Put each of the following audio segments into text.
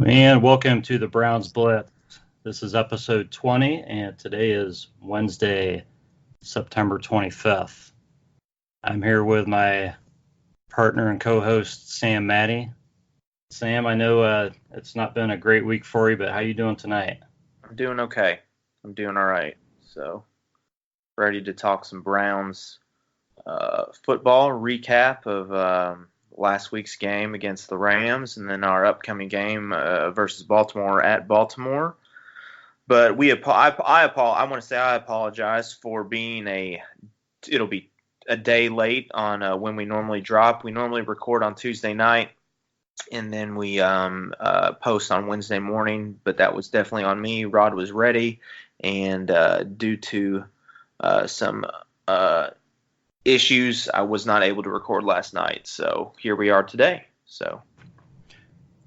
And welcome to the Browns Blitz. This is episode 20, and today is Wednesday, September 25th. I'm here with my partner and co-host, Sam Maddie. Sam, I know it's not been a great week for you, but how you doing tonight? I'm doing okay. I'm doing all right. So, ready to talk some Browns football, recap of last week's game against the Rams, and then our upcoming game versus Baltimore at Baltimore. But I want to say I apologize for being it'll be a day late on when we normally drop. We normally record on Tuesday night, and then we post on Wednesday morning, but that was definitely on me. Rod was ready, and due to some issues, I was not able to record last night. So here we are today. So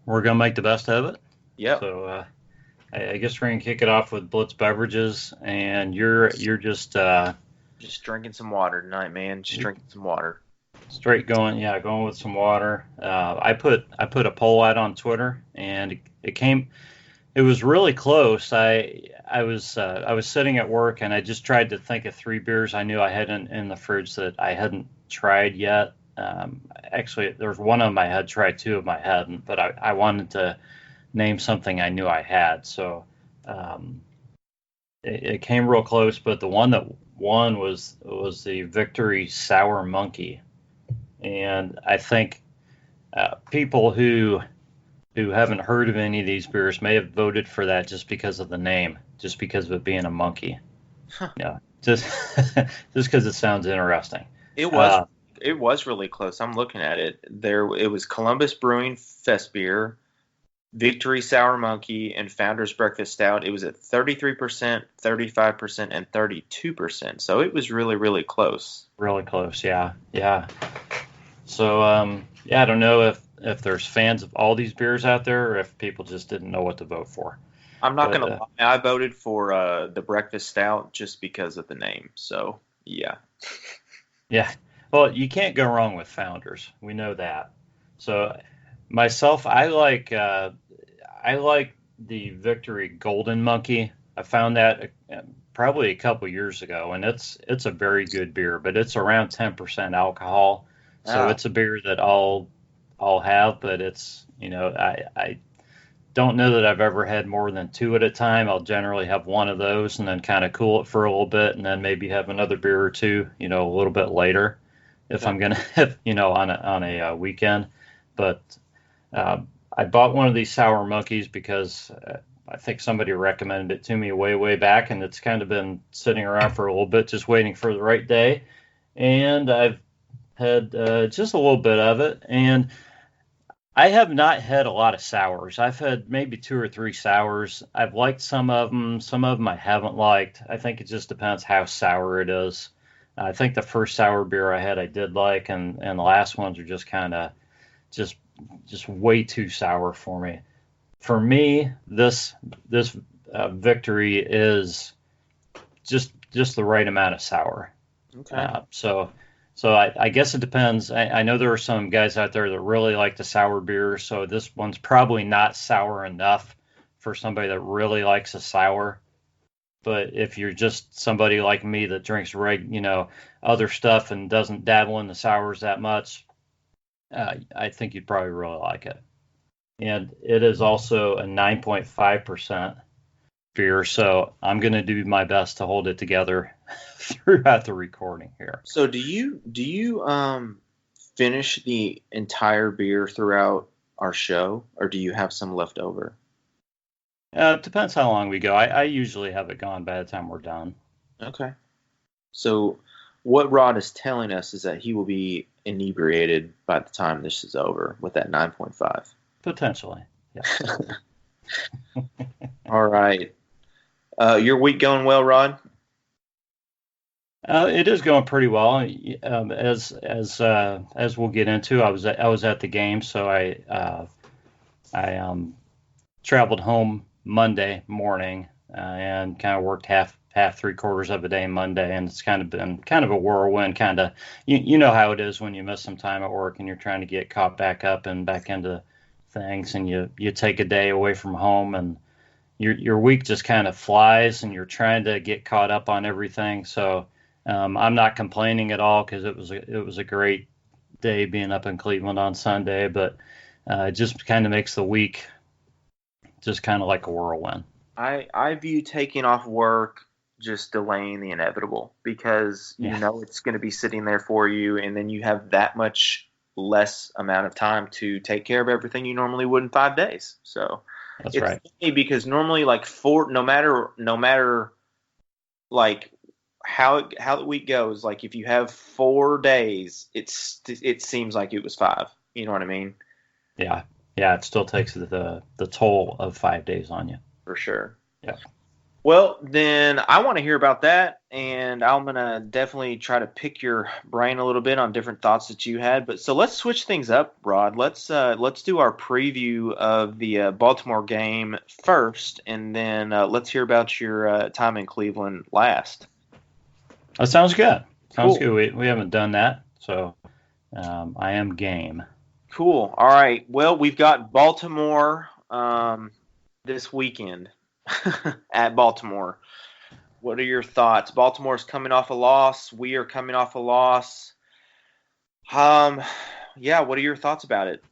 we're gonna make the best of it. Yeah. So I guess we're gonna kick it off with Blitz Beverages, and you're just drinking some water tonight, man. Just drinking some water. Straight going with some water. I put a poll out on Twitter, and it was really close. I was sitting at work, and I just tried to think of 3 beers I knew I had in the fridge that I hadn't tried yet. Actually, there was one of them I had tried, 2 of them I hadn't, but I wanted to name something I knew I had. So it came real close, but the one that won was the Victory Sour Monkey. And I think people who haven't heard of any of these beers may have voted for that just because of the name, just because of it being a monkey. Huh. Yeah, just because it sounds interesting. It was really close. I'm looking at it. It was Columbus Brewing Fest Beer, Victory Sour Monkey, and Founder's Breakfast Stout. It was at 33%, 35%, and 32%. So it was really, really close. Really close, yeah. So, I don't know if there's fans of all these beers out there, or if people just didn't know what to vote for. I'm not going to lie. I voted for the Breakfast Stout just because of the name. So, yeah. Yeah. Well, you can't go wrong with Founders. We know that. So, myself, I like the Victory Golden Monkey. I found that probably a couple years ago, and it's a very good beer, but it's around 10% alcohol. So It's a beer that I'll have, but it's, I don't know that I've ever had more than 2 at a time. I'll generally have one of those and then kind of cool it for a little bit, and then maybe have another beer or 2, a little bit later if I'm going to have, on a weekend. But I bought one of these Sour Monkeys because I think somebody recommended it to me way back, and it's kind of been sitting around for a little bit, just waiting for the right day. And I've had just a little bit of it, and I have not had a lot of sours. I've had maybe 2 or 3 sours. I've liked some of them I haven't liked. I think it just depends how sour it is. I think the first sour beer I had I did like, and the last ones are just kind of just way too sour for me. For me, this Victory is just the right amount of sour. Okay. So I guess it depends. I know there are some guys out there that really like the sour beers, so this one's probably not sour enough for somebody that really likes a sour. But if you're just somebody like me that drinks other stuff and doesn't dabble in the sours that much, I think you'd probably really like it. And it is also a 9.5% beer, so I'm going to do my best to hold it together throughout the recording here. So do you finish the entire beer throughout our show, or do you have some left over? It depends how long we go. I usually have it gone by the time we're done. Okay. So what Rod is telling us is that he will be inebriated by the time this is over with that 9.5. Potentially, yeah. All right. Your week going well, Rod? It is going pretty well. As we'll get into, I was at the game, so I traveled home Monday morning and kind of worked half 3/4 of a day Monday, and it's kind of been kind of a whirlwind. Kind of you know how it is when you miss some time at work and you're trying to get caught back up and back into things, and you take a day away from home, and your week just kind of flies, and you're trying to get caught up on everything. So I'm not complaining at all because it was a great day being up in Cleveland on Sunday, but it just kind of makes the week just kind of like a whirlwind. I view taking off work just delaying the inevitable because you know it's going to be sitting there for you, and then you have that much less amount of time to take care of everything you normally would in 5 days. So That's it's right. funny because normally like no matter like how the week goes, like if you have 4 days, it seems like it was 5. You know what I mean? Yeah. Yeah, it still takes the toll of 5 days on you. For sure. Yeah. Well, then I want to hear about that, and I'm going to definitely try to pick your brain a little bit on different thoughts that you had. But so let's switch things up, Rod. Let's do our preview of the Baltimore game first, and then let's hear about your time in Cleveland last. That sounds good. Sounds Cool. good. We haven't done that, so I am game. Cool. All right. Well, we've got Baltimore this weekend at Baltimore. What are your thoughts? Baltimore's coming off a loss. We are coming off a loss. Yeah, what are your thoughts about it?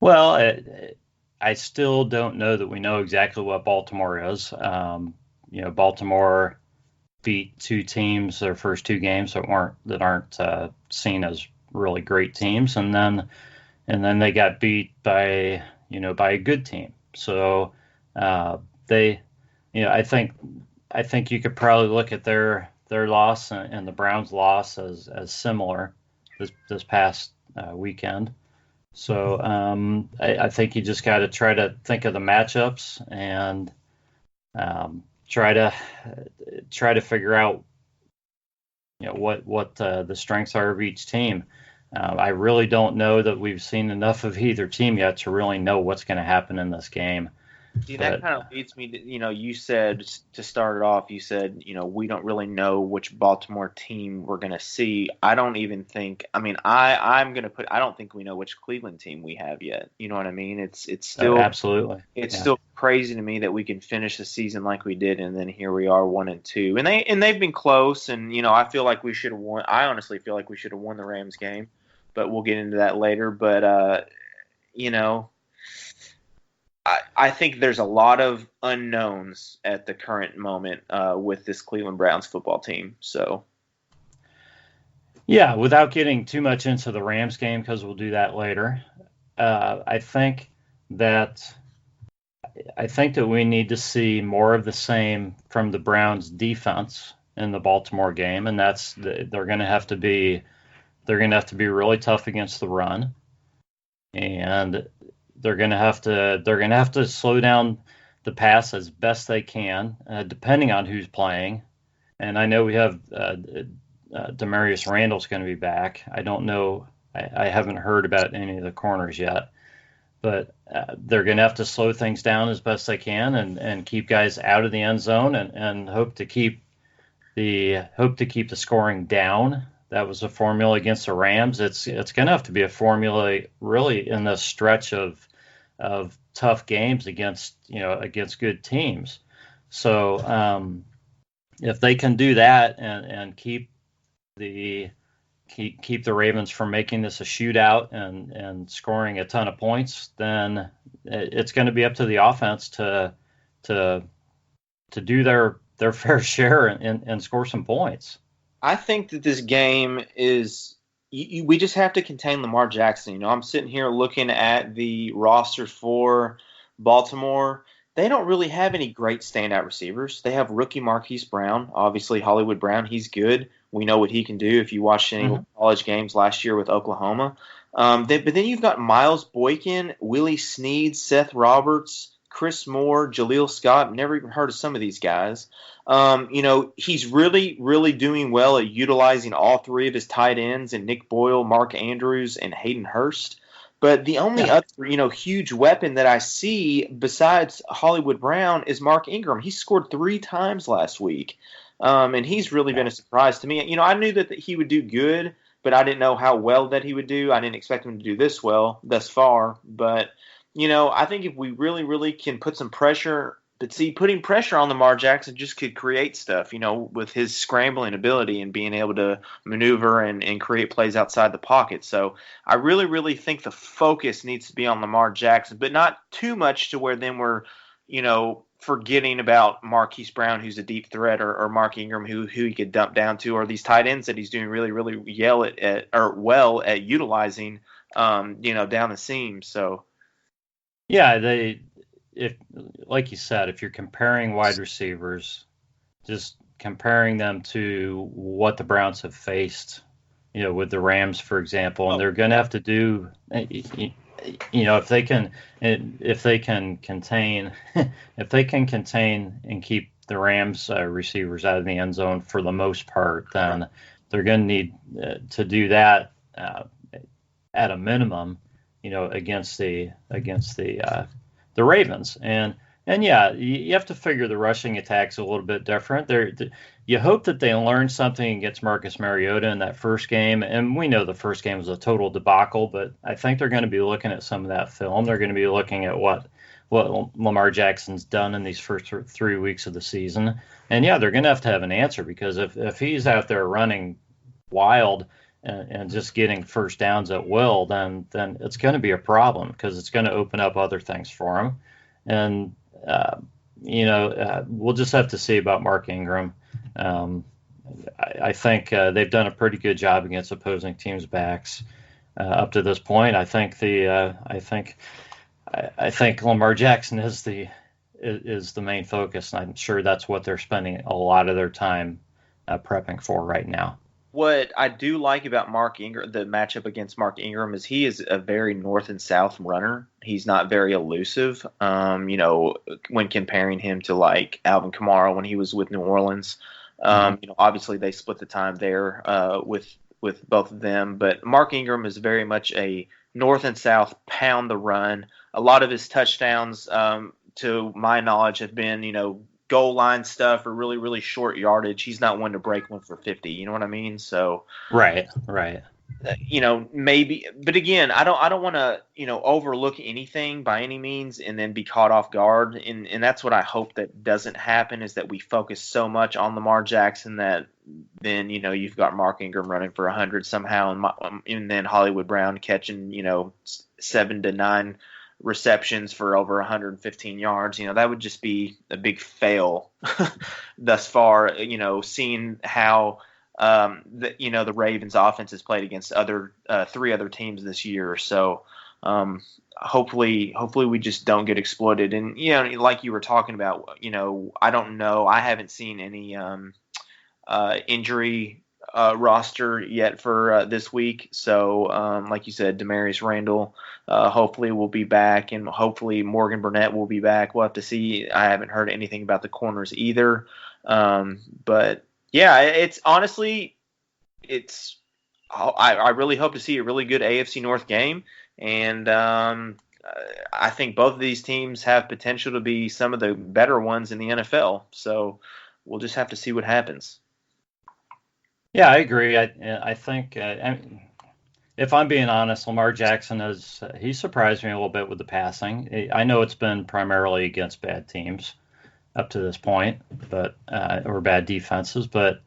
Well, I still don't know that we know exactly what Baltimore is. Baltimore beat 2 teams their first 2 games that aren't seen as really great teams, and then they got beat by a good team. So I think you could probably look at their loss and the Browns' loss as similar this past weekend. So I think you just got to try to think of the matchups and try to figure out what the strengths are of each team. I really don't know that we've seen enough of either team yet to really know what's going to happen in this game. See, that kind of leads me to, you said to start it off, you said, we don't really know which Baltimore team we're going to see. I don't even think, I'm going to I don't think we know which Cleveland team we have yet. You know what I mean? It's still, absolutely. It's still crazy to me that we can finish the season like we did, and then here we are 1-2, and they've been close, and I feel like we should have won. I honestly feel like we should have won the Rams game, but we'll get into that later. But I think there's a lot of unknowns at the current moment with this Cleveland Browns football team. So, yeah, without getting too much into the Rams game, because we'll do that later, I think that we need to see more of the same from the Browns defense in the Baltimore game, and that's they're going to have to be really tough against the run, and they're going to have to slow down the pass as best they can, depending on who's playing. And I know we have Demarius Randall's going to be back. I don't know. I haven't heard about any of the corners yet, but they're going to have to slow things down as best they can and keep guys out of the end zone and hope to keep the scoring down. That was a formula against the Rams. It's going to have to be a formula really in the stretch of tough games against good teams. So if they can do that and keep the Ravens from making this a shootout and scoring a ton of points, then it's going to be up to the offense to do their fair share and score some points. I think that this game is we just have to contain Lamar Jackson. I'm sitting here looking at the roster for Baltimore. They don't really have any great standout receivers. They have rookie Marquise Brown, obviously Hollywood Brown. He's good. We know what he can do if you watched any college games last year with Oklahoma. But then you've got Miles Boykin, Willie Snead, Seth Roberts, Chris Moore, Jaleel Scott. Never even heard of some of these guys. He's really, really doing well at utilizing all 3 of his tight ends and Nick Boyle, Mark Andrews, and Hayden Hurst. But the only other, huge weapon that I see besides Hollywood Brown is Mark Ingram. He scored 3 times last week, and he's really been a surprise to me. I knew that he would do good, but I didn't know how well that he would do. I didn't expect him to do this well thus far. But, I think if we really, really can put some pressure, but see, putting pressure on Lamar Jackson just could create stuff, with his scrambling ability and being able to maneuver and create plays outside the pocket. So I really, really think the focus needs to be on Lamar Jackson, but not too much to where then we're, forgetting about Marquise Brown, who's a deep threat, or Mark Ingram, who he could dump down to, or these tight ends that he's doing really, really well at utilizing, down the seam. So Yeah, if like you said, if you're comparing wide receivers, just comparing them to what the Browns have faced, with the Rams, for example, and they're going to have to do, if they can contain, if they can contain and keep the Rams receivers out of the end zone for the most part, then they're going to need to do that at a minimum, against the Ravens. And yeah, you have to figure the rushing attack's a little bit different. You hope that they learn something against Marcus Mariota in that first game, and we know the first game was a total debacle, but I think they're going to be looking at some of that film. They're going to be looking at what Lamar Jackson's done in these first 3 weeks of the season. And yeah, they're going to have an answer, because if he's out there running wild and just getting first downs at will, then it's going to be a problem, because it's going to open up other things for him. And we'll just have to see about Mark Ingram. I think they've done a pretty good job against opposing teams' backs up to this point. I think I think Lamar Jackson is the main focus, and I'm sure that's what they're spending a lot of their time prepping for right now. What I do like about Mark Ingram, the matchup against Mark Ingram, is he is a very north and south runner. He's not very elusive. When comparing him to like Alvin Kamara when he was with New Orleans, obviously they split the time there with both of them. But Mark Ingram is very much a north and south pound the run. A lot of his touchdowns, to my knowledge, have been goal line stuff or really, really short yardage. He's not one to break one for 50. You know what I mean? So right. Maybe, but again, I don't want to overlook anything by any means and then be caught off guard. And that's what I hope that doesn't happen, is that we focus so much on Lamar Jackson that then you've got Mark Ingram running for 100 somehow, and then Hollywood Brown catching 7 to 9 receptions for over 115 yards. That would just be a big fail thus far, seeing how the Ravens offense has played against 3 other teams this year. So hopefully we just don't get exploited. And like you were talking about, I don't know, I haven't seen any injury roster yet for this week. So like you said, Demarius Randall hopefully will be back, and hopefully Morgan Burnett will be back. We'll have to see. I haven't heard anything about the corners either. But yeah, it's honestly, I really hope to see a really good AFC North game. And I think both of these teams have potential to be some of the better ones in the NFL. So we'll just have to see what happens. Yeah, I agree. I think, if I'm being honest, Lamar Jackson he surprised me a little bit with the passing. I know it's been primarily against bad teams up to this point, or bad defenses, but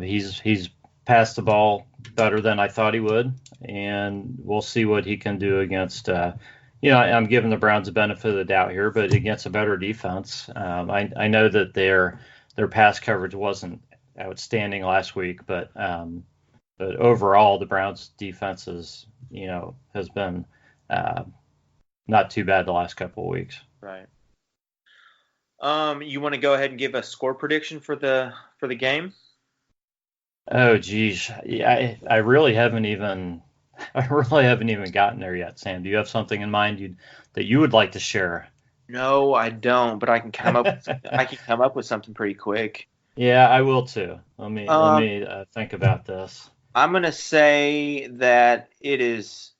he's passed the ball better than I thought he would, and we'll see what he can do against. I'm giving the Browns the benefit of the doubt here, but against a better defense, I know that their pass coverage wasn't outstanding last week, but overall the Browns defense has been not too bad the last couple of weeks. Right. You want to go ahead and give a score prediction for the game? Oh geez, yeah, I really haven't even gotten there yet. Sam, do you have something in mind that you would like to share? No, I don't, but I can come up with something pretty quick. Yeah, I will too. Let me think about this. I'm gonna say that it's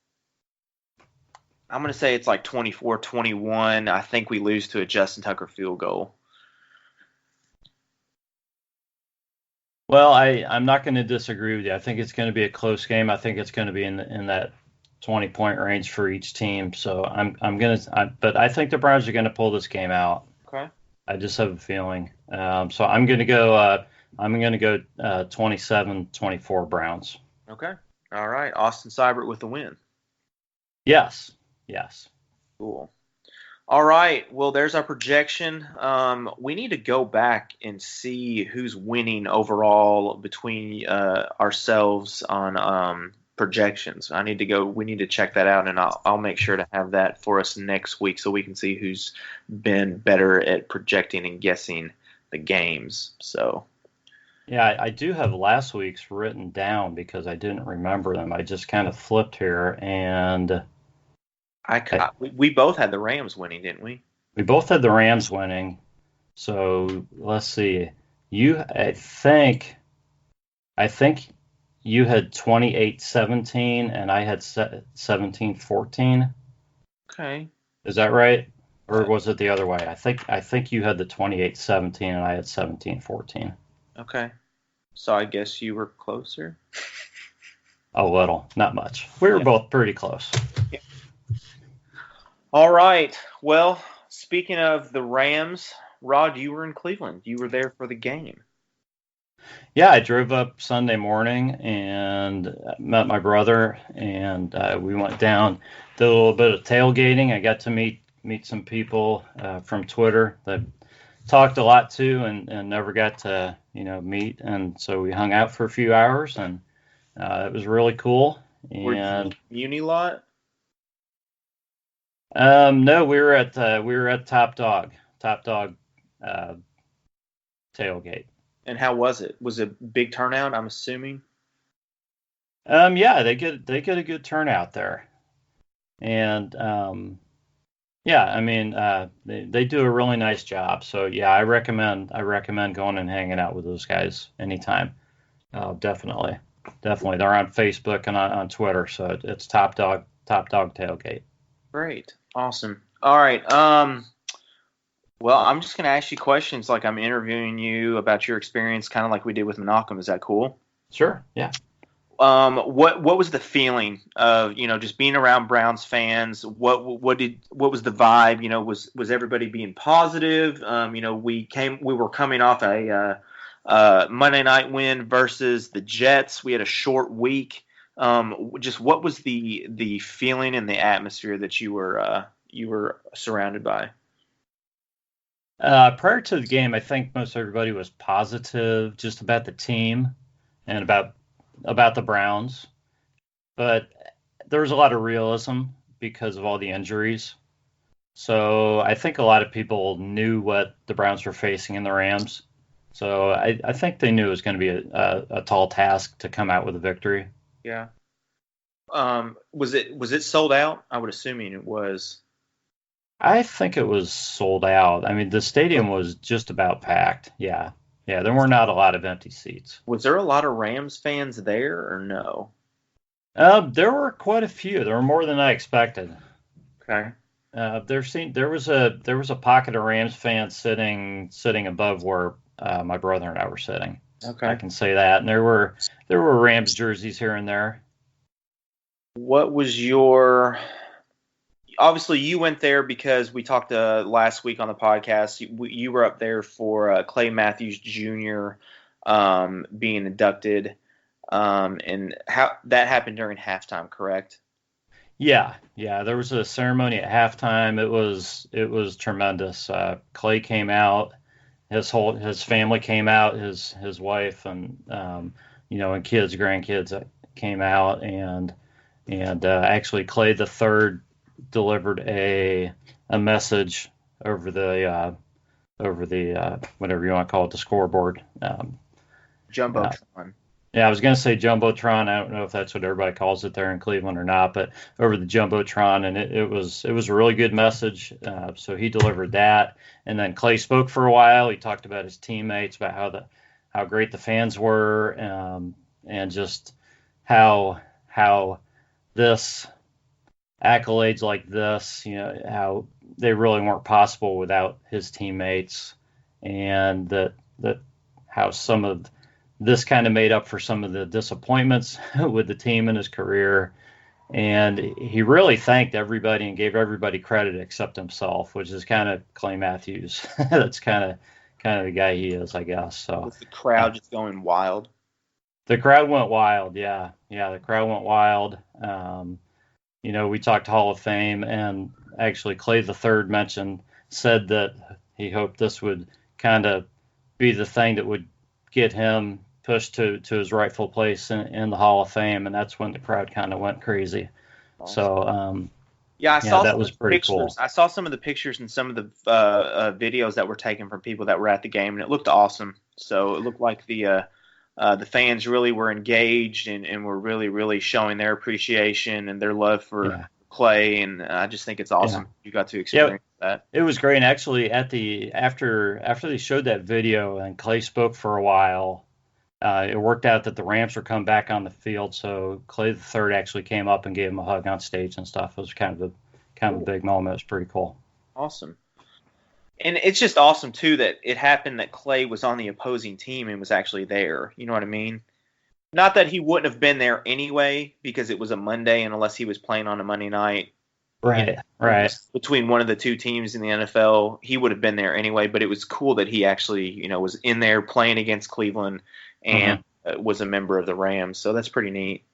like 24-21. I think we lose to a Justin Tucker field goal. Well, I'm not going to disagree with you. I think it's going to be a close game. I think it's going to be in that 20-point range for each team. So but I think the Browns are going to pull this game out. Okay. I just have a feeling. So I'm going to go 27-24 Browns. Okay. All right. Austin Seibert with the win. Yes. Yes. Cool. All right. Well, there's our projection. We need to go back and see who's winning overall between ourselves on projections. We need to check that out, and I'll make sure to have that for us next week so we can see who's been better at projecting and guessing the games. So. Yeah, I do have last week's written down because I didn't remember them. I just kind of flipped here, and We both had the Rams winning, didn't we? we both had the Rams winning. So let's see. I think you had 28-17 and I had 17-14. Okay. Is that right? Or was it the other way? I think you had the 28-17 and I had 17-14. Okay. So I guess you were closer. A little, not much. We were both pretty close. Yeah. All right. Well, speaking of the Rams, Rod, you were in Cleveland. You were there for the game. Yeah, I drove up Sunday morning and met my brother, and we went down, did a little bit of tailgating. I got to meet some people from Twitter that talked a lot to, and never got to meet, and so we hung out for a few hours, and it was really cool. Were you And Muni lot? no, we were at Top Dog tailgate. And how was it? Was it a big turnout, I'm assuming? Yeah, they get a good turnout there, and yeah, I mean, they do a really nice job. So yeah, I recommend going and hanging out with those guys anytime. Definitely. They're on Facebook and on Twitter, so it's Top Dog Tailgate. Great. Awesome. All right. Well, I'm just going to ask you questions like I'm interviewing you about your experience, kind of like we did with Malcolm. Is that cool? Sure. Yeah. What was the feeling of just being around Browns fans? What was the vibe? Was everybody being positive? We were coming off a Monday night win versus the Jets. We had a short week. Just what was the feeling and the atmosphere that you were surrounded by? Prior to the game, I think most everybody was positive just about the team and about the Browns, but there was a lot of realism because of all the injuries. So I think a lot of people knew what the Browns were facing in the Rams. So I think they knew it was going to be a tall task to come out with a victory. Yeah. Was it sold out? I would assuming it was. I think it was sold out. I mean, the stadium was just about packed. Yeah. Yeah, there were not a lot of empty seats. Was there a lot of Rams fans there or no? There were quite a few. There were more than I expected. Okay. There was a pocket of Rams fans sitting above where my brother and I were sitting. Okay. I can say that. And there were Rams jerseys here and there. What was your? Obviously, you went there because we talked last week on the podcast. You were up there for Clay Matthews Jr. Being inducted, and how that happened during halftime, correct? Yeah. There was a ceremony at halftime. It was tremendous. Clay came out. His family came out. His wife and and kids, grandkids came out, and actually Clay the third delivered a message over the whatever you want to call it, the scoreboard. Jumbotron. Yeah, I was going to say Jumbotron. I don't know if that's what everybody calls it there in Cleveland or not, but over the Jumbotron, and it was a really good message. So he delivered that, and then Clay spoke for a while. He talked about his teammates, about how great the fans were, and just how this accolades like this, how they really weren't possible without his teammates, and that how some of this kind of made up for some of the disappointments with the team in his career. And he really thanked everybody and gave everybody credit except himself, which is kind of Clay Matthews. That's kind of the guy he is, I guess. So Was the crowd just going wild? The crowd went wild. Yeah, the crowd went wild. We talked Hall of Fame, and actually Clay the Third said that he hoped this would kind of be the thing that would get him pushed to his rightful place in the Hall of Fame, and that's when the crowd kind of went crazy. Awesome. So, I saw that was pretty cool. I saw some of the pictures and some of the videos that were taken from people that were at the game, and it looked awesome. So it looked like the fans really were engaged and were really, really showing their appreciation and their love for Clay, and I just think it's awesome you got to experience that. It was great. And actually, after they showed that video and Clay spoke for a while, it worked out that the Rams were coming back on the field, so Clay the Third actually came up and gave him a hug on stage and stuff. It was kind of a big moment. It was pretty cool. Awesome. And it's just awesome too that it happened that Clay was on the opposing team and was actually there. You know what I mean? Not that he wouldn't have been there anyway because it was a Monday, and unless he was playing on a Monday night, right. Between one of the two teams in the NFL, he would have been there anyway. But it was cool that he actually, was in there playing against Cleveland and was a member of the Rams. So that's pretty neat.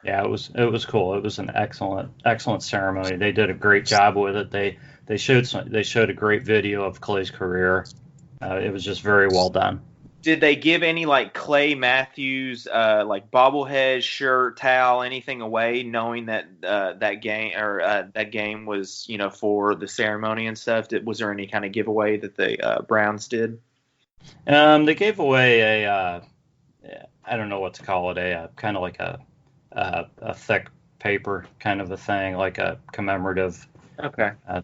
Yeah, it was cool. It was an excellent ceremony. They did a great job with it. They showed a great video of Clay's career. It was just very well done. Did they give any Clay Matthews bobblehead, shirt, towel, anything away, knowing that that game was for the ceremony and stuff? Was there any kind of giveaway that the Browns did? They gave away a I don't know what to call it, a kind of like a thick paper kind of a thing, like a commemorative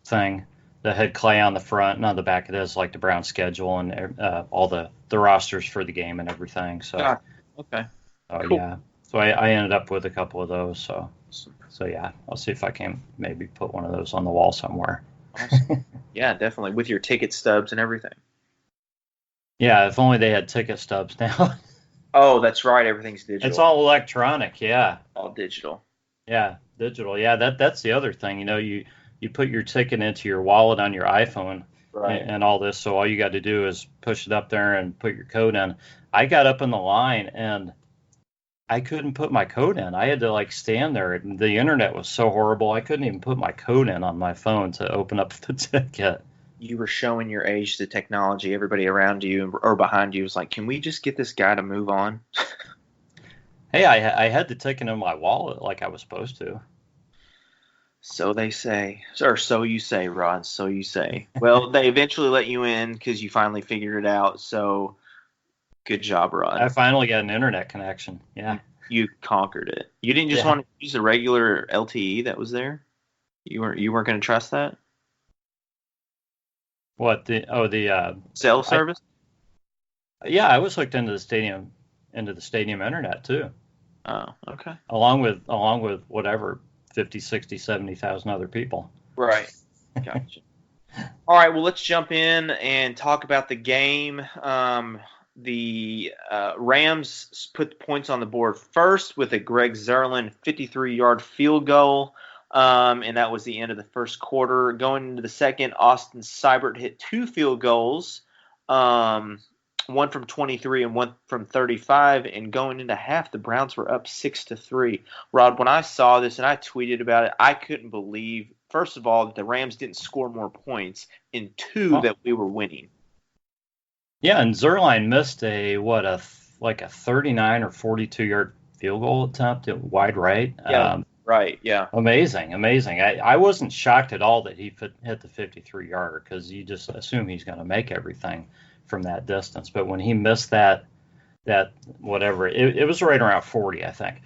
thing that had Clay on the front, and on the back it is like the Brown schedule and all the rosters for the game and everything. So cool. So I ended up with a couple of those. So yeah, I'll see if I can maybe put one of those on the wall somewhere. Awesome. Yeah, definitely, with your ticket stubs and everything. Yeah, if only they had ticket stubs now. Oh, that's right. Everything's digital. It's all electronic. Yeah. All digital. Yeah, digital. Yeah, that's the other thing. You put your ticket into your wallet on your iPhone, right, and all this. So all you got to do is push it up there and put your code in. I got up in the line and I couldn't put my code in. I had to stand there. The internet was so horrible. I couldn't even put my code in on my phone to open up the ticket. You were showing your age to technology. Everybody around you or behind you was like, "Can we just get this guy to move on?" Hey, I had the ticket in my wallet like I was supposed to. So they say, or so you say, Rod. So you say. Well, they eventually let you in because you finally figured it out. So good job, Rod. I finally got an internet connection. Yeah. You conquered it. You didn't just want to use the regular LTE that was there? You weren't going to trust that? What the cell service? I was hooked into the stadium internet too. Oh, okay. Along with whatever 50, 60, 70,000 other people. Right. Gotcha. All right, well, let's jump in and talk about the game. The Rams put points on the board first with a Greg Zerlin 53-yard field goal. And that was the end of the first quarter. Going into the second, Austin Seibert hit 2 field goals, one from 23 and one from 35. And going into half, the Browns were up 6-3. Rod, when I saw this and I tweeted about it, I couldn't believe, first of all, that the Rams didn't score more points, and two, that we were winning. Yeah, and Zerline missed a 39 or 42-yard field goal attempt at wide right. Yeah. Right, yeah. Amazing. I wasn't shocked at all that he hit the 53-yarder because you just assume he's going to make everything from that distance. But when he missed that whatever, it was right around 40, I think,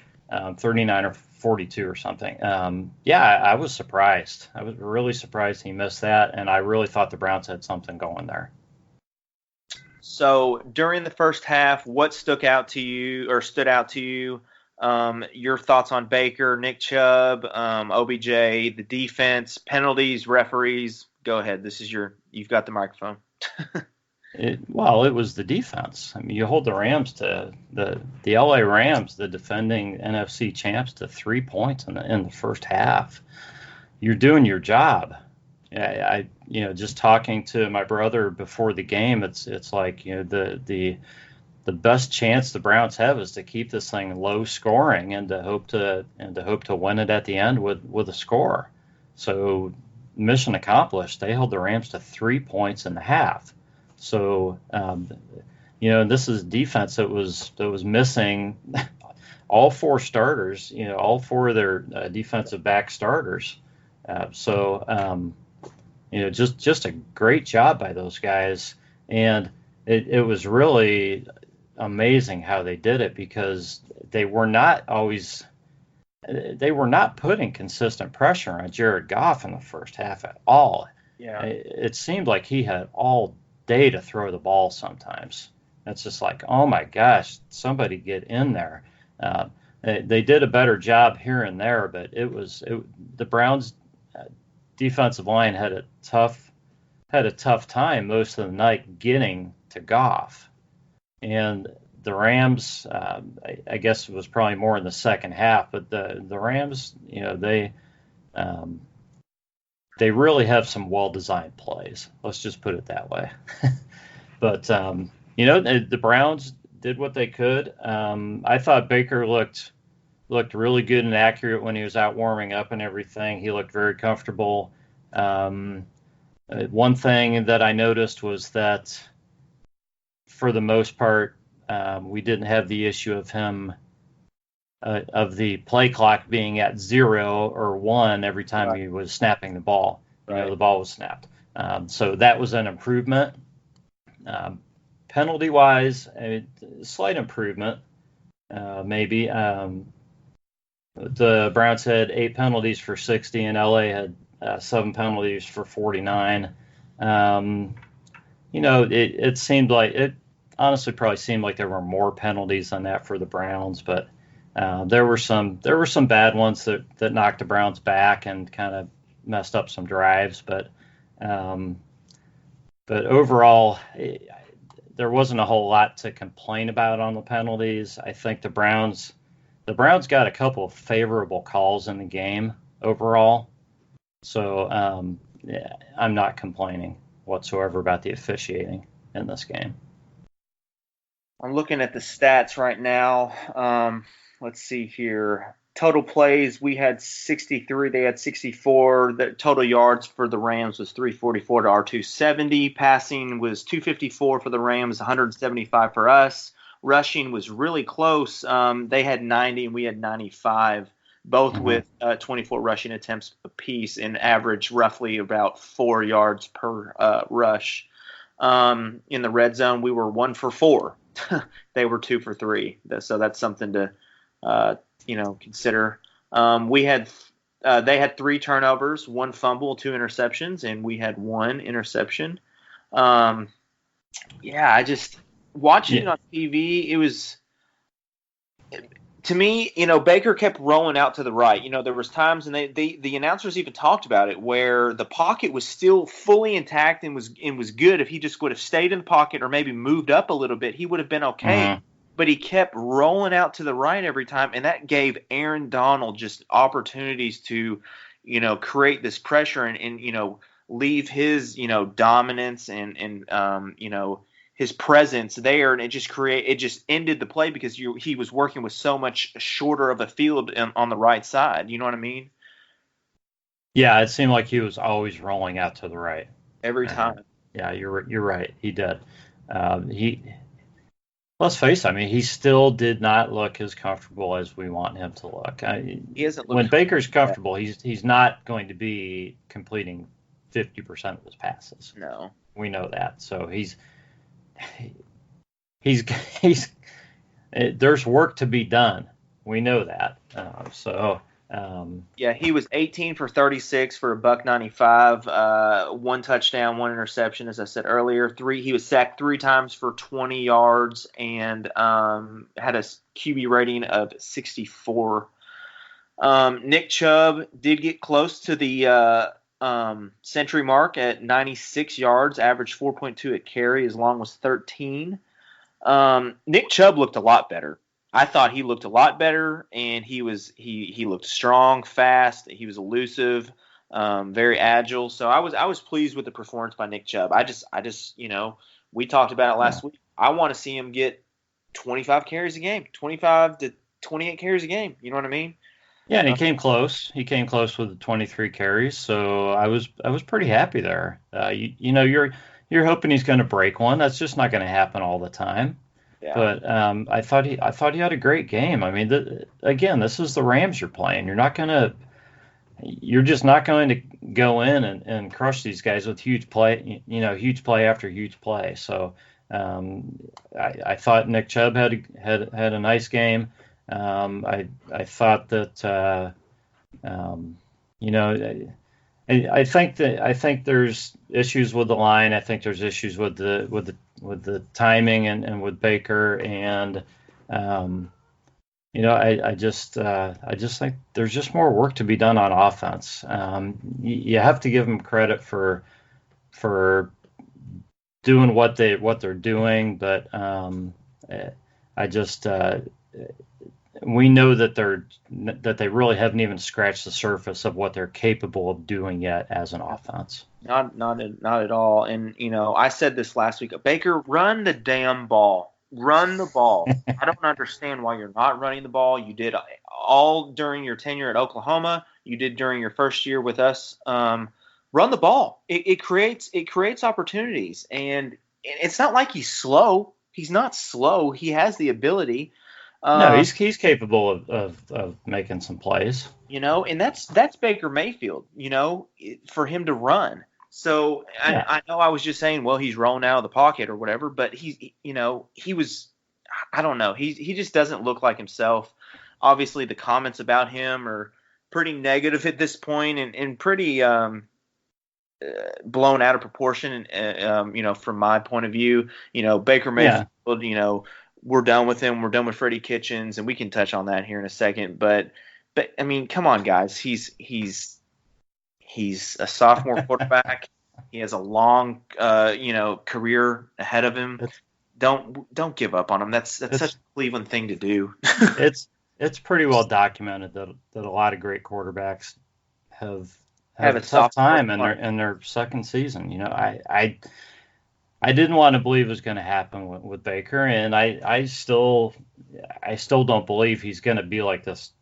39 or 42 or something. I was surprised. I was really surprised he missed that, and I really thought the Browns had something going there. So during the first half, what stood out to you? Your thoughts on Baker, Nick Chubb, OBJ, the defense, penalties, referees. Go ahead. You've got the microphone. Well, it was the defense. I mean, you hold the Rams to the LA Rams, the defending NFC champs, to 3 points in the first half. You're doing your job. I just talking to my brother before the game, it's like the best chance the Browns have is to keep this thing low scoring and to hope to win it at the end with a score. So mission accomplished. They held the Rams to 3 points in the half. So this is defense that was missing all four starters. All four of their defensive back starters. Just a great job by those guys, and it was really amazing how they did it because they were not putting consistent pressure on Jared Goff in the first half at all. Yeah, it seemed like he had all day to throw the ball sometimes. It's just like, oh my gosh, somebody get in there. They did a better job here and there, but the Browns defensive line had a tough time most of the night getting to Goff. And the Rams, I guess it was probably more in the second half, but the Rams, they really have some well-designed plays. Let's just put it that way. But the Browns did what they could. I thought Baker looked really good and accurate when he was out warming up and everything. He looked very comfortable. One thing that I noticed was that for the most part, we didn't have the issue of him of the play clock being at 0 or 1 every time right. he was snapping the ball. Right. The ball was snapped. So that was an improvement. Penalty wise, a slight improvement, maybe. The Browns had 8 penalties for 60, and LA had 7 penalties for 49. It seemed like it honestly probably seemed like there were more penalties than that for the Browns, but there were some bad ones that knocked the Browns back and kind of messed up some drives. But overall, there wasn't a whole lot to complain about on the penalties. I think the Browns got a couple of favorable calls in the game overall. So I'm not complaining whatsoever about the officiating in this game. I'm looking at the stats right now. Let's see here. Total plays, we had 63. They had 64. The total yards for the Rams was 344 to our 270. Passing was 254 for the Rams, 175 for us. Rushing was really close. They had 90 and we had 95, both with 24 rushing attempts apiece and average roughly about 4 yards per rush. In the red zone, we were 1 for 4. They were 2 for 3. So that's something to consider. They had 3 turnovers, 1 fumble, 2 interceptions, and we had 1 interception. I just watching it on TV, it was, to me, Baker kept rolling out to the right. There was times, and the announcers even talked about it, where the pocket was still fully intact and was good. If he just would have stayed in the pocket or maybe moved up a little bit, he would have been okay. Mm-hmm. But he kept rolling out to the right every time, and that gave Aaron Donald just opportunities to, create this pressure and leave his, dominance and his presence there, and it just ended the play because he was working with so much shorter of a field on the right side. You know what I mean? Yeah, it seemed like he was always rolling out to the right every time. Yeah, you're right. He did. Let's face it. I mean, he still did not look as comfortable as we want him to look. He hasn't looked when Baker's comfortable, he's not going to be completing 50% of his passes. No, we know that. So there's work to be done. We know that. He was 18 for 36 for $195, 1 touchdown, 1 interception, as I said earlier. He was sacked 3 times for 20 yards and had a QB rating of 64. Nick Chubb did get close to the century mark at 96 yards, averaged 4.2 at carry. His long was 13. Nick Chubb looked a lot better. I thought he looked a lot better, and he looked strong, fast. He was elusive, very agile. So I was pleased with the performance by Nick Chubb. I just we talked about it last week. I want to see him get 25 carries a game, 25 to 28 carries a game. You know what I mean? Yeah, and he came close. He came close with the 23 carries, so I was pretty happy there. You're hoping he's going to break one. That's just not going to happen all the time. Yeah. But I thought he had a great game. I mean, again, this is the Rams you're playing. You're just not going to go in and crush these guys with huge play after huge play. So I thought Nick Chubb had a nice game. I thought that I think there's issues with the line. I think there's issues with the timing and with Baker, and I just think there's just more work to be done on offense. You have to give them credit for doing what they're doing, but we know that they really haven't even scratched the surface of what they're capable of doing yet as an offense. Not at all. And I said this last week. Baker, run the damn ball. Run the ball. I don't understand why you're not running the ball. You did all during your tenure at Oklahoma. You did during your first year with us. Run the ball. It creates opportunities, and it's not like he's slow. He's not slow. He has the ability. No, he's capable of making some plays. And that's Baker Mayfield. For him to run. So yeah. I know I was just saying, well, he's rolling out of the pocket or whatever, but he was, I don't know, he just doesn't look like himself. Obviously, the comments about him are pretty negative at this point and pretty blown out of proportion. From my point of view, Baker Mayfield, we're done with him. We're done with Freddie Kitchens, and we can touch on that here in a second. But I mean, come on, guys. He's a sophomore quarterback. He has a long, career ahead of him. Don't give up on him. That's such a Cleveland thing to do. It's pretty well documented that a lot of great quarterbacks have a tough time in their second season. I didn't want to believe it was going to happen with Baker, and I still don't believe he's going to be like this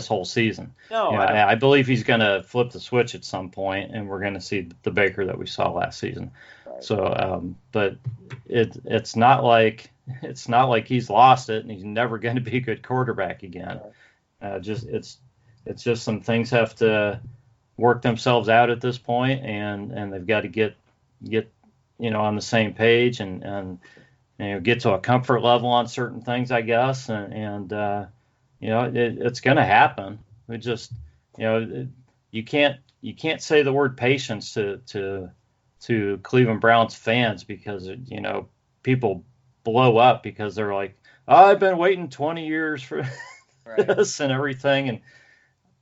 whole season. No, I believe he's going to flip the switch at some point, and we're going to see the Baker that we saw last season. Right. So, but it's not like he's lost it, and he's never going to be a good quarterback again. Right. It's just some things have to work themselves out at this point, and they've got to get on the same page and get to a comfort level on certain things, I guess, and it's going to happen. We just, you can't say the word patience to Cleveland Browns fans because people blow up because they're like, oh, I've been waiting 20 years for this and everything, and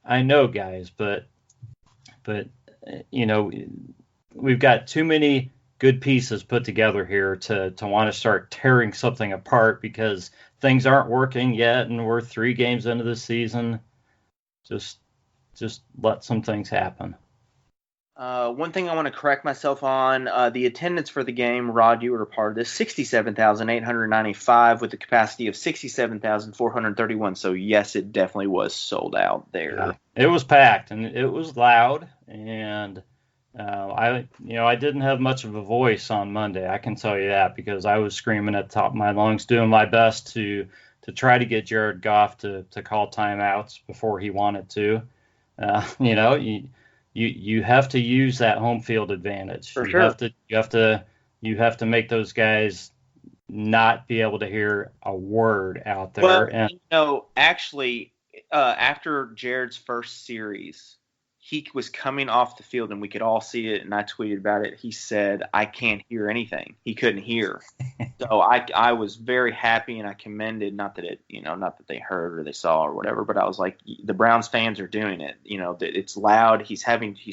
I know, guys, but we've got too many good pieces put together here to want to start tearing something apart because things aren't working yet and we're 3 games into the season. Just let some things happen. One thing I want to correct myself on, the attendance for the game, Rod, you were a part of this, 67,895 with a capacity of 67,431. So yes, it definitely was sold out there. Yeah, it was packed and it was loud, and I didn't have much of a voice on Monday. I can tell you that because I was screaming at the top of my lungs, doing my best to try to get Jared Goff to call timeouts before he wanted to. You have to use that home field advantage. For sure. You have to make those guys not be able to hear a word out there. Well, actually, after Jared's first series, he was coming off the field, and we could all see it, and I tweeted about it. He said, "I can't hear anything." He couldn't hear. So I was very happy, and I commended, not that they heard or they saw or whatever, but I was like, the Browns fans are doing it. That it's loud. He's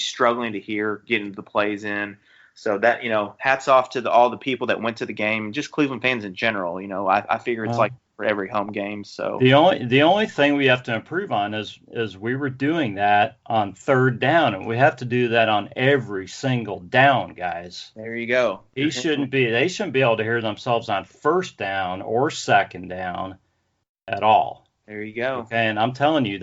struggling to hear, getting the plays in. So that, hats off to all the people that went to the game, just Cleveland fans in general. I figure it's like for every home game. So the only thing we have to improve on is we were doing that on third down, and we have to do that on every single down, guys. There you go. They shouldn't be able to hear themselves on first down or second down at all. There you go. Okay, and I'm telling you,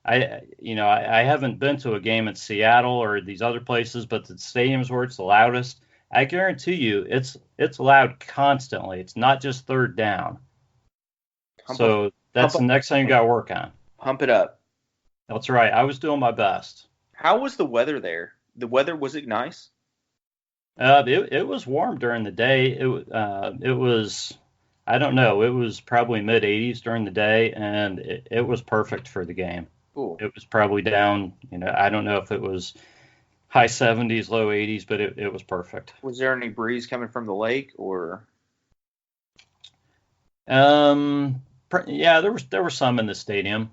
I haven't been to a game in Seattle or these other places, but the stadiums where it's the loudest, I guarantee you it's loud constantly. It's not just third down. So that's the next thing you got to work on. Pump it up. That's right. I was doing my best. How was the weather there? Was it nice? It was warm during the day. It was, I don't know, it was probably mid 80s during the day, and it was perfect for the game. Cool. It was probably down, I don't know if it was high 70s, low 80s, but it was perfect. Was there any breeze coming from the lake or? Yeah, there was some in the stadium.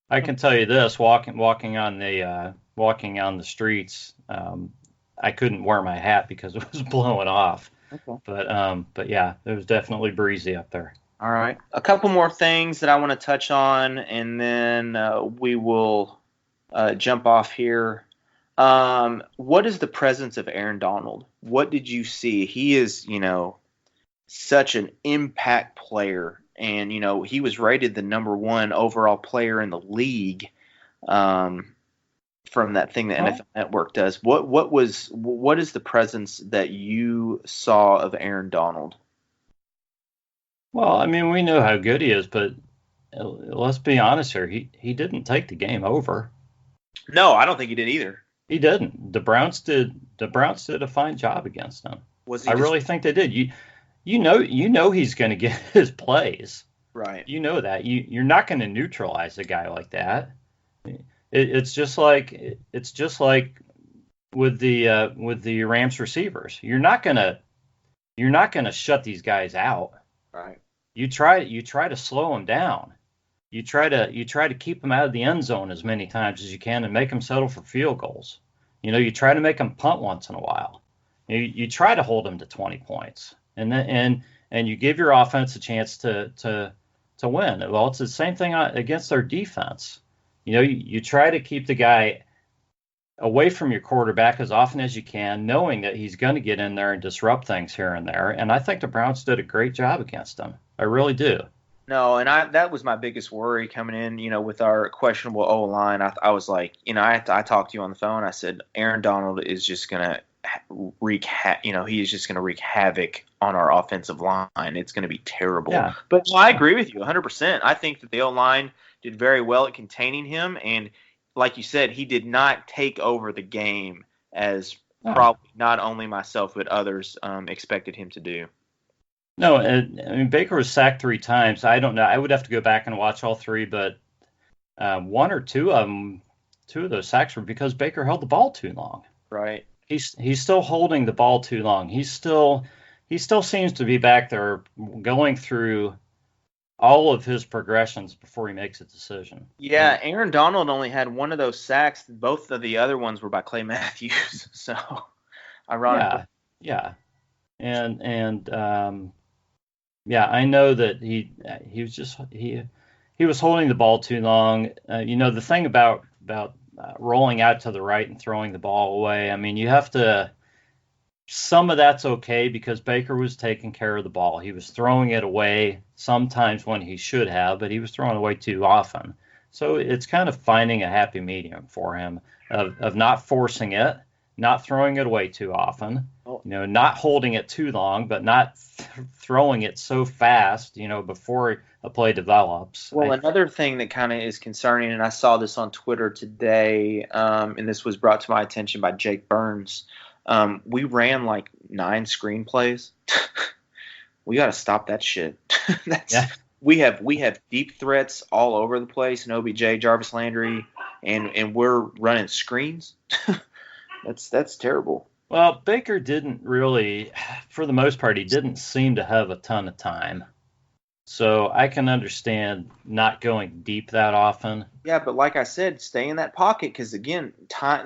I can tell you this: walking on the streets, I couldn't wear my hat because it was blowing off. Okay. But yeah, it was definitely breezy up there. All right, a couple more things that I want to touch on, and then we will jump off here. What is the presence of Aaron Donald? What did you see? He is, such an impact player, and he was rated the number 1 overall player in the league. From that thing that NFL Network does. What is the presence that you saw of Aaron Donald? Well, I mean, we know how good he is, but let's be honest here. He didn't take the game over. No, I don't think he did either. He didn't. The Browns did a fine job against him. I really think they did. You know he's going to get his plays. Right. You know that. You're not going to neutralize a guy like that. It's just like with the Rams receivers. You're not gonna shut these guys out. Right. You try to slow them down. You try to keep them out of the end zone as many times as you can and make them settle for field goals. You try to make them punt once in a while. You try to hold them to 20 points, and you give your offense a chance to win. Well, it's the same thing against their defense. You try to keep the guy away from your quarterback as often as you can, knowing that he's going to get in there and disrupt things here and there. And I think the Browns did a great job against him. I really do. No, and that was my biggest worry coming in, with our questionable O-line. I was like, I talked to you on the phone. I said, Aaron Donald is just going to he is just going to wreak havoc on our offensive line. It's going to be terrible. Yeah. But I agree with you 100%. I think that the O-line did very well at containing him, and like you said, he did not take over the game as probably not only myself but others expected him to do. No, I mean, Baker was sacked 3 times. I don't know. I would have to go back and watch all 3, but 1 or 2 of them, 2 of those sacks were because Baker held the ball too long. Right. He's still holding the ball too long. He still seems to be back there going through all of his progressions before he makes a decision. Yeah, Aaron Donald only had 1 of those sacks. Both of the other ones were by Clay Matthews. So, ironically. Yeah. And I know that he was holding the ball too long. The thing about rolling out to the right and throwing the ball away, I mean, you have to. Some of that's okay because Baker was taking care of the ball. He was throwing it away sometimes when he should have, but he was throwing away too often. So it's kind of finding a happy medium for him of not forcing it, not throwing it away too often, not holding it too long, but not throwing it so fast, before a play develops. Well, another thing that kind of is concerning, and I saw this on Twitter today, and this was brought to my attention by Jake Burns. We ran like 9 screenplays. We got to stop that shit. We have deep threats all over the place. And OBJ, Jarvis Landry, and we're running screens. That's terrible. Well, Baker didn't really, for the most part, he didn't seem to have a ton of time. So I can understand not going deep that often. Yeah, but like I said, stay in that pocket because again,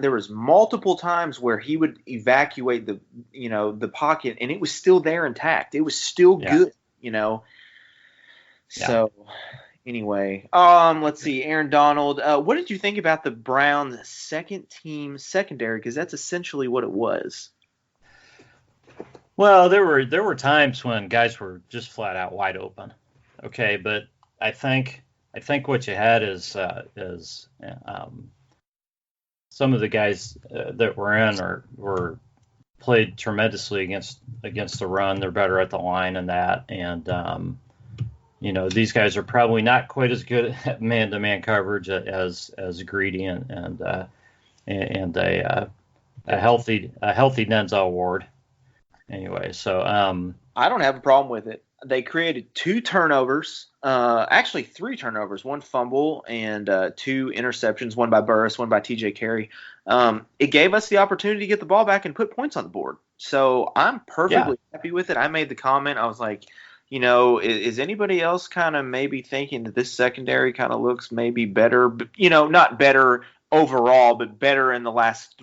there was multiple times where he would evacuate the pocket and it was still there intact. It was still good, So anyway, let's see, Aaron Donald. What did you think about the Browns' second team secondary? Because that's essentially what it was. Well, there were times when guys were just flat out wide open. Okay, but I think what you had is some of the guys that were in were played tremendously against the run. They're better at the line and that, and these guys are probably not quite as good at man-to-man coverage as Greedy and a healthy Denzel Ward. Anyway, so I don't have a problem with it. They created 2 turnovers, actually 3 turnovers, 1 fumble and 2 interceptions, 1 by Burris, 1 by T.J. Carey. It gave us the opportunity to get the ball back and put points on the board. So I'm perfectly happy with it. I made the comment. I was like, is anybody else kind of maybe thinking that this secondary kind of looks maybe better, not better overall, but better in the last,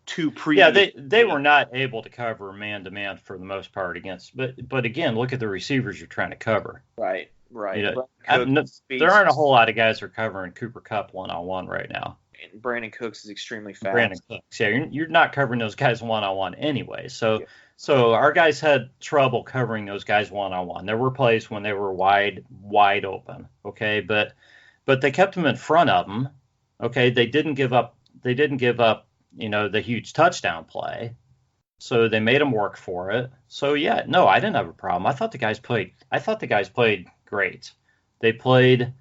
2 previous. Yeah, they were not able to cover man-to-man for the most part against. But again, look at the receivers you're trying to cover. Right. There aren't a whole lot of guys who are covering Cooper Kupp one-on-one right now. And Brandon Cooks is extremely fast. Brandon Cooks, yeah, you're not covering those guys one-on-one anyway. So our guys had trouble covering those guys one-on-one. There were plays when they were wide open, okay, but they kept them in front of them, okay. They didn't give up. The huge touchdown play. So they made them work for it. So I didn't have a problem. I thought the guys played great. They played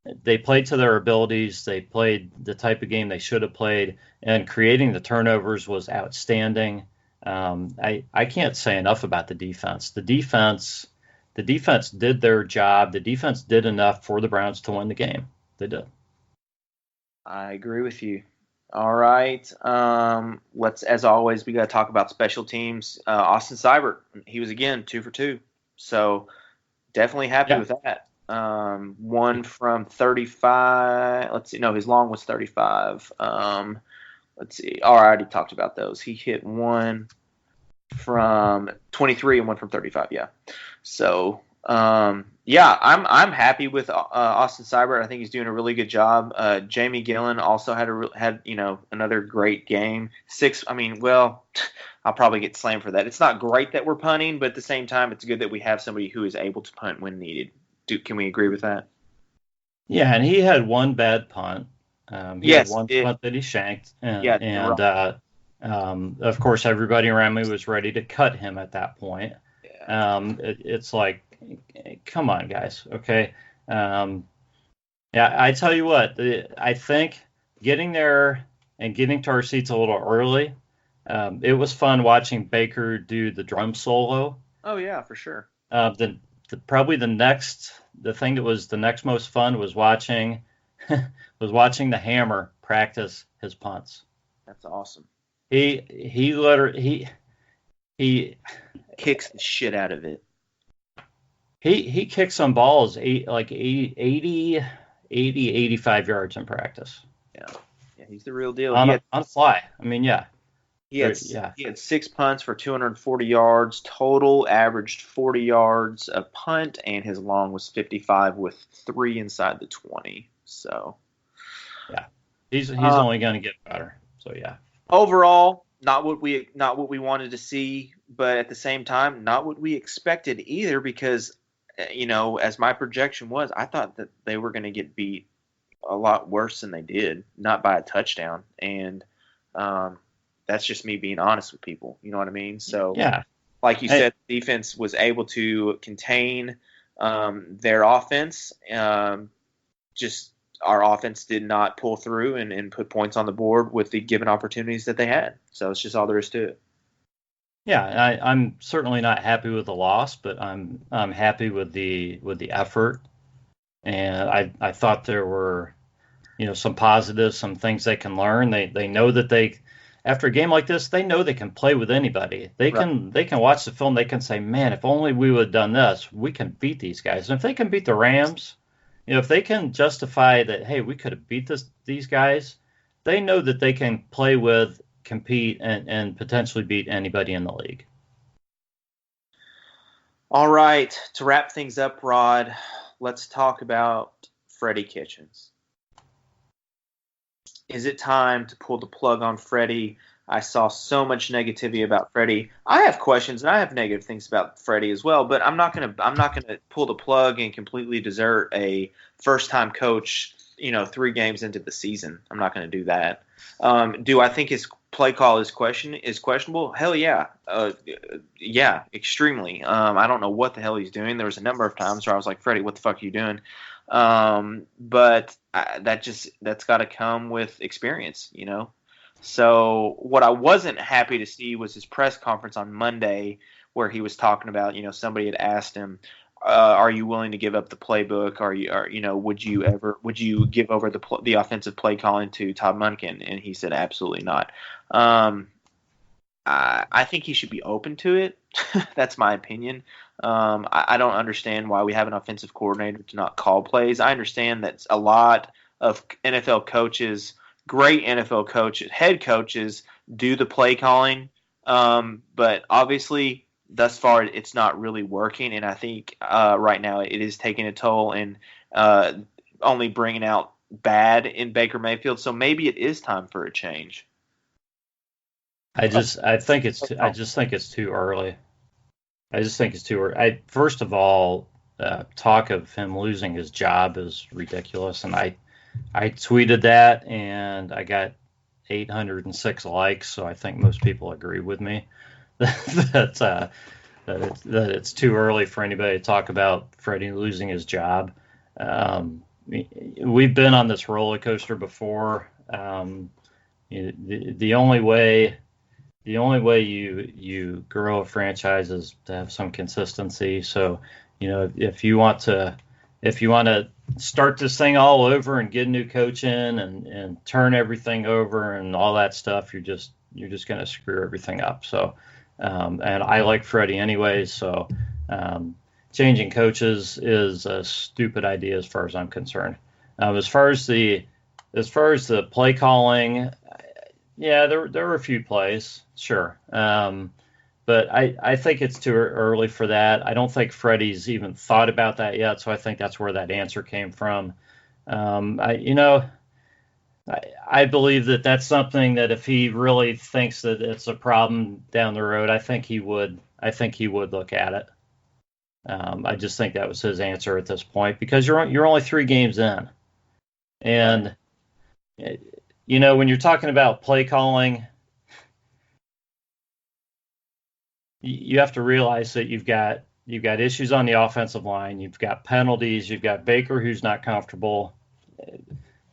to their abilities. They played the type of game they should have played, and creating the turnovers was outstanding. I can't say enough about the defense. The defense did their job. The defense did enough for the Browns to win the game. They did. I agree with you. All right. As always, we got to talk about special teams. Austin Seibert, he was again 2 for 2. So definitely happy with that. 1 from 35. Let's see. No, his long was 35. Let's see. Oh, I already talked about those. He hit 1 from 23 and 1 from 35. Yeah. So, I'm happy with Austin Seibert. I think he's doing a really good job. Jamie Gillen also had another great game. 6. I mean, well, I'll probably get slammed for that. It's not great that we're punting, but at the same time, it's good that we have somebody who is able to punt when needed. Can we agree with that? Yeah, and he had 1 bad punt. He had 1 punt that he shanked, and of course, everybody around me was ready to cut him at that point. Yeah. It's like, come on, guys. Okay. I tell you what, I think getting there and getting to our seats a little early, it was fun watching Baker do the drum solo. Oh yeah, for sure. Probably the thing that was the next most fun was watching the Hammer practice his punts. That's awesome. He literally he kicks the shit out of it. He kicks some balls 80, 85 yards in practice. Yeah, he's the real deal. On the fly. I mean, yeah. He had 6 punts for 240 yards total, averaged 40 yards a punt, and his long was 55 with 3 inside the 20. So, yeah, he's only going to get better. So yeah. Overall, not what we wanted to see, but at the same time, not what we expected either. Because, as my projection was, I thought that they were going to get beat a lot worse than they did, not by a touchdown, and that's just me being honest with people. You know what I mean? So, yeah, like you said, the defense was able to contain their offense. Just our offense did not pull through and put points on the board with the given opportunities that they had. So it's just all there is to it. Yeah, I'm certainly not happy with the loss, but I'm happy with the effort. And I thought there were some positives, some things they can learn. They know that after a game like this, they know they can play with anybody. They can watch the film. They can say, man, if only we would have done this, we can beat these guys. And if they can beat the Rams, if they can justify that, hey, we could have beat these guys, they know that they can play with, compete, and potentially beat anybody in the league. All right, to wrap things up, Rod, let's talk about Freddie Kitchens. Is it time to pull the plug on Freddie? I saw so much negativity about Freddie. I have questions and I have negative things about Freddie as well, but I'm not gonna pull the plug and completely desert a first-time coach, 3 games into the season. I'm not gonna do that. Do I think his play call is questionable? Hell yeah. Yeah, extremely. I don't know what the hell he's doing. There was a number of times where I was like, Freddie, what the fuck are you doing? But that's got to come with experience, So what I wasn't happy to see was his press conference on Monday where he was talking about, somebody had asked him, are you willing to give up the playbook? Would you give over the offensive play calling to Todd Monken? And he said, absolutely not. I think he should be open to it. That's my opinion. I don't understand why we have an offensive coordinator to not call plays. I understand that a lot of NFL coaches, great NFL coaches, head coaches, do the play calling. But obviously, thus far, it's not really working. And I think right now it is taking a toll and only bringing out bad in Baker Mayfield. So maybe it is time for a change. I just think it's too early. I just think it's too early. First of all, talk of him losing his job is ridiculous, and I tweeted that, and I got 806 likes. So I think most people agree with me that it's too early for anybody to talk about Freddie losing his job. We've been on this roller coaster before. The only way you grow a franchise is to have some consistency. So, if you want to start this thing all over and get a new coach in and turn everything over and all that stuff, you're just going to screw everything up. So, and I like Freddie anyways. So, changing coaches is a stupid idea as far as I'm concerned. As far as the play calling, yeah, there were a few plays, sure. But I think it's too early for that. I don't think Freddie's even thought about that yet, so I think that's where that answer came from. I believe that that's something that if he really thinks that it's a problem down the road, I think he would look at it. I just think that was his answer at this point because you're only 3 games in, and when you're talking about play calling, you have to realize that you've got issues on the offensive line. You've got penalties. You've got Baker who's not comfortable.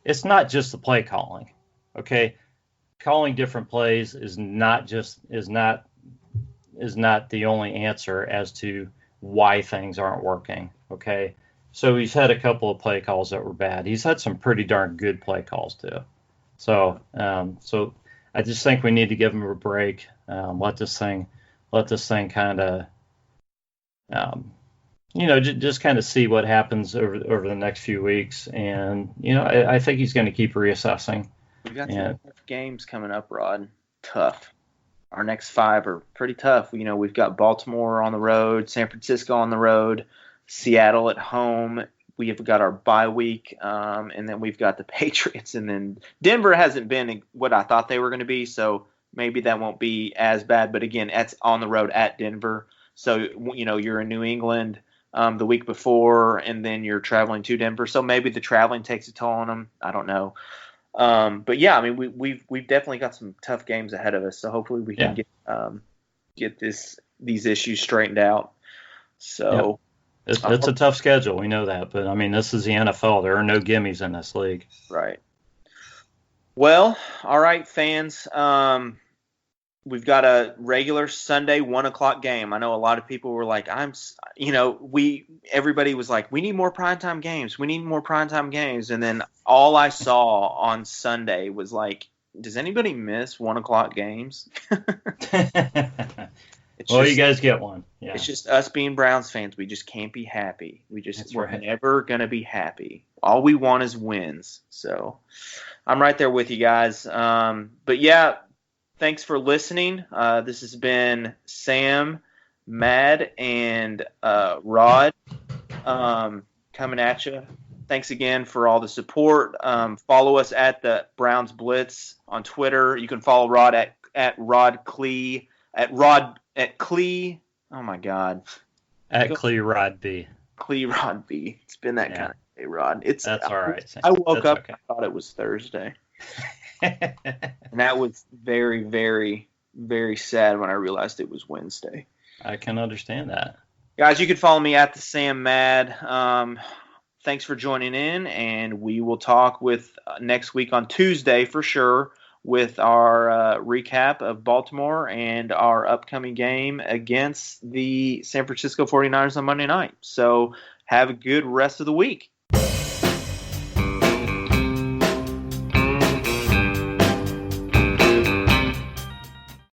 It's not just the play calling, okay? Calling different plays is not the only answer as to why things aren't working, okay? So he's had a couple of play calls that were bad. He's had some pretty darn good play calls too. So I just think we need to give him a break. Let this thing kind of, just kind of see what happens over the next few weeks. And, I think he's going to keep reassessing. We've got some tough games coming up, Rod. Tough. Our next 5 are pretty tough. We've got Baltimore on the road, San Francisco on the road, Seattle at home. We have got our bye week, and then we've got the Patriots. And then Denver hasn't been what I thought they were going to be, so maybe that won't be as bad. But, again, that's on the road at Denver. So, you're in New England the week before, and then you're traveling to Denver. So maybe the traveling takes a toll on them. I don't know. But, yeah, I mean, we've definitely got some tough games ahead of us. So hopefully we can get these issues straightened out. So. Yep. It's a tough schedule. We know that. But, I mean, this is the NFL. There are no gimmies in this league. Right. Well, all right, fans. we've got a regular Sunday 1:00 game. I know a lot of people were like, everybody was like, we need more primetime games. We need more primetime games. And then all I saw on Sunday was like, does anybody miss 1:00 games? You guys get one. Yeah. It's just us being Browns fans. We just can't be happy. We're never going to be happy. All we want is wins. So I'm right there with you guys. But yeah, thanks for listening. This has been Sam, Mad, and Rod coming at you. Thanks again for all the support. Follow us at the Browns Blitz on Twitter. You can follow Rod at Rod Clee at Clee. Oh my God. At Clee Rod B. Clee Rod B. It's been that kind of day, Rod. That's all right. I woke up and I thought it was Thursday. And that was very, very, very sad when I realized it was Wednesday. I can understand that. Guys, you can follow me at the Sam Mad. Thanks for joining in, and we will talk with next week on Tuesday for sure with our recap of Baltimore and our upcoming game against the San Francisco 49ers on Monday night. So have a good rest of the week.